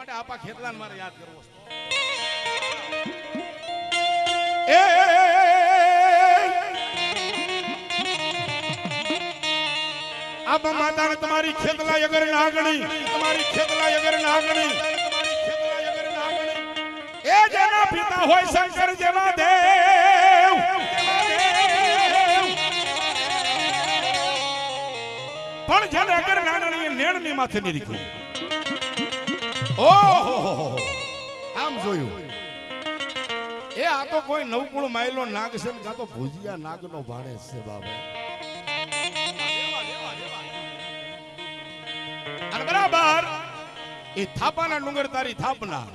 માટે આપા ખેતલાને મારે યાદ કરવો એ આપા માતાને તમારી ખેતલા અગર નાગણી તમારી ખેતલા અગર નાગણી એ જેના પિતા હોય શંકર જેવા દેવ પણ જેને અગર નાગણી નેણની માથે નીકળી ઓહો આમ જોયું એ આ તો કોઈ નવકુળ માયલો નાગ છે ને તો ભુજિયા નાગનો ભાણે છે બાબા અને બરાબર એ થાપાના ડુંગર તારી થાપના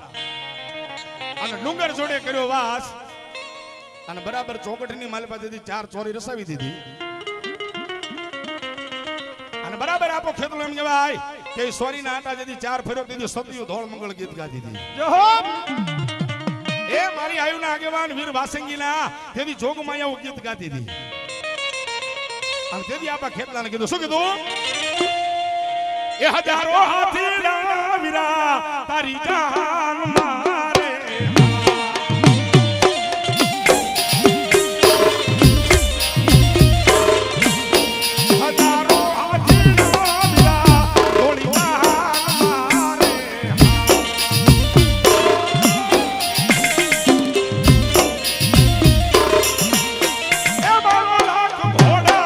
અને ડુંગર જોડે કર્યો વાસ અને બરાબર ચોકટની માલ પાસેથી 4 ચોરી રસાવી દીધી અને બરાબર આપો ખેતલો એમ કહેવાય કે સોરી ના આટા જેથી 4 ફેરો દીધી સતિયું ધોળ મંગળ ગીત ગાતી હતી એ મારી આયુના આગેવાન વીર વાસંગીના તેથી જોગમાયા ગીત ગાતી હતી અને તેથી આપા ખેતલાને કીધું શું કીધું એ હજારો હાથી ના વીરા તારી જાન મારે હજારો હાથી ના વીરા થોડી જાન મારે એ મારો લાખ ઘોડા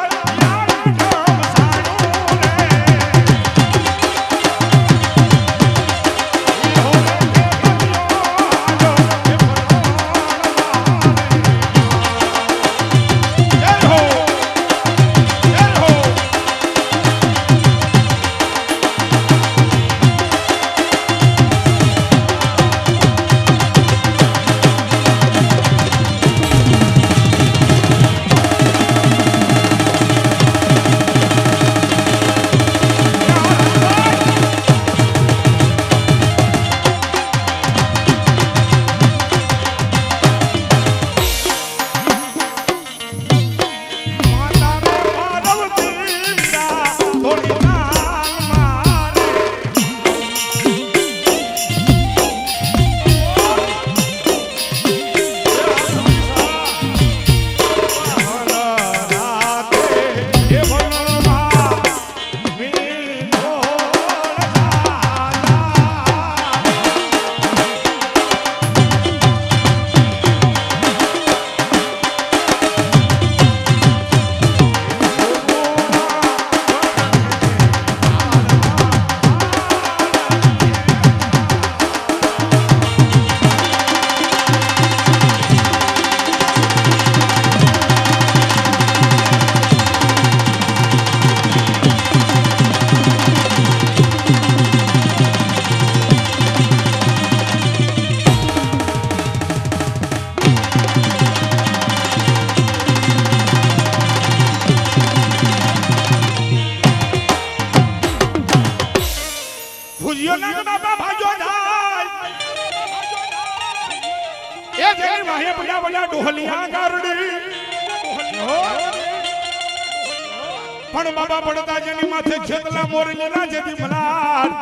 પણ બાબા પડતા જેની માથે ખેતલા મોરલી ના જેથી મલાડ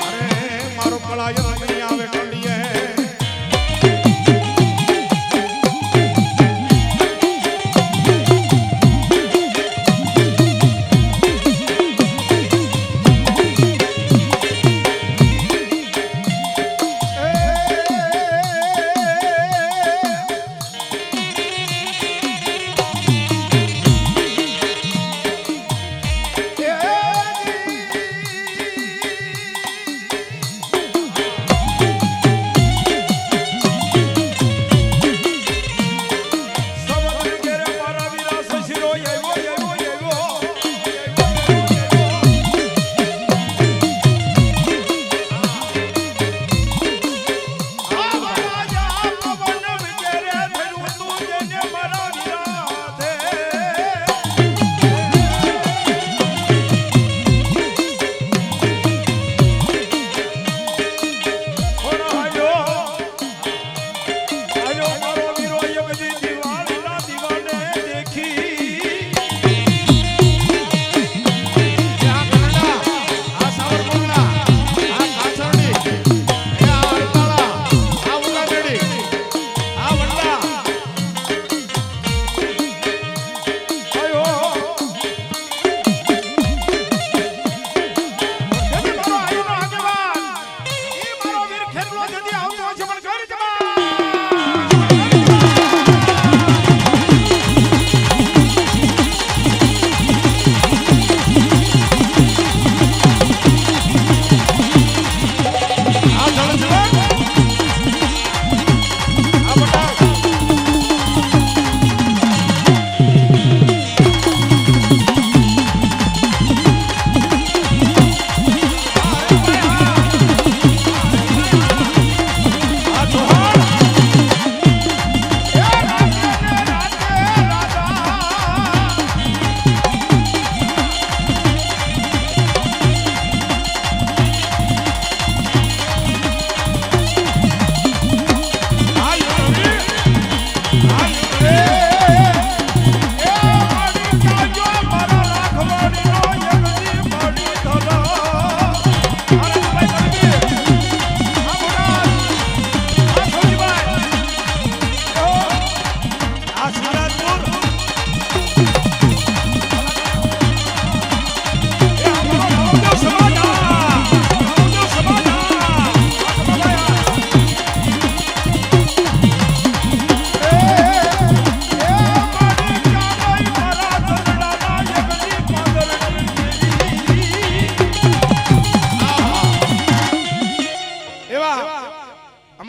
અરે મારો કળાયો નહીં આવે ટંડીએ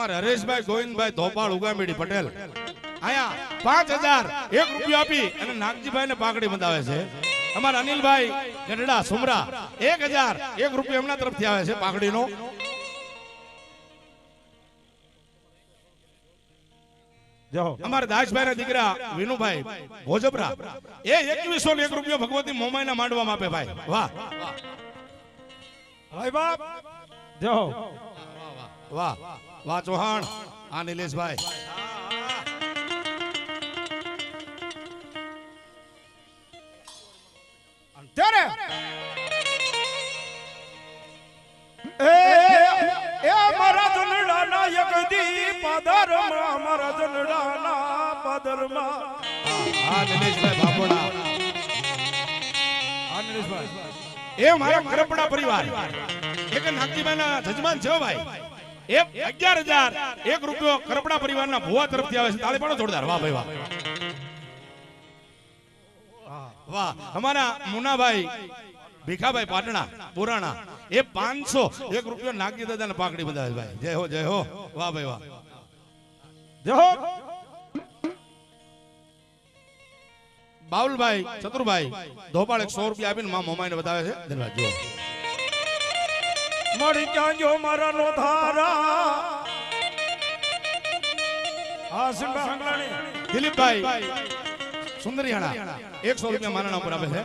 અમારે હરેશભાઈ ગોવિંદભાઈ ધોપાળ ઉગામેડી પટેલ આયા 5000 1 રૂપિયો આપી અને નાગજીભાઈ ને પાઘડી બંધાવે છે. અમારા અનિલભાઈ ગઢડા સુમરા 1000 1 રૂપિયો એમના તરફથી આવે છે પાઘડીનો. અમારા દાસભાઈ ના દીકરા વિનુભાઈ ભોજપરા એ 2101 રૂપિયો ભગવતી મોમાઈના માંડવામાં આપે ભાઈ. વાહ ભાઈ બાપ જો વાહ વાહ ચૌહાણ આ નિલેશભાઈ ત્યારે એ મારા જનડાના યગદી પાદરમાં મારા જનડાના પાદરમાં આ નિલેશભાઈ બાપોડા આ નિલેશભાઈ એ મારા કરપડા પરિવાર એક નાગજીભાઈના જજમાન છે ભાઈ. એ 11000 1 રૂપિયો કરપડા પરિવારના ભુવા તરફથી આવે છે. તાળી પાડો જોરદાર. વાહ ભાઈ વાહ વાહ. અમારા મુનાભાઈ ભીખાભાઈ પાટણા પુરાણા એ 501 રૂપિયો નાગજી દાદાને પાઘડી બંધાવે ભાઈ. જય હો જય હો. વાહ ભાઈ વાહ જય હો. બાઉલભાઈ ચતુરભાઈ ધોપાળ 100 રૂપિયા આપીને મા મોમાઈને બતાવે છે. ધન્યવાદ. જો મળી ક્યાં જો મારા નો ધારા હા સંગલાણી દિલીપભાઈ સુંદરિયાણા 100 રૂપિયા મારા નામ પર આપે છે.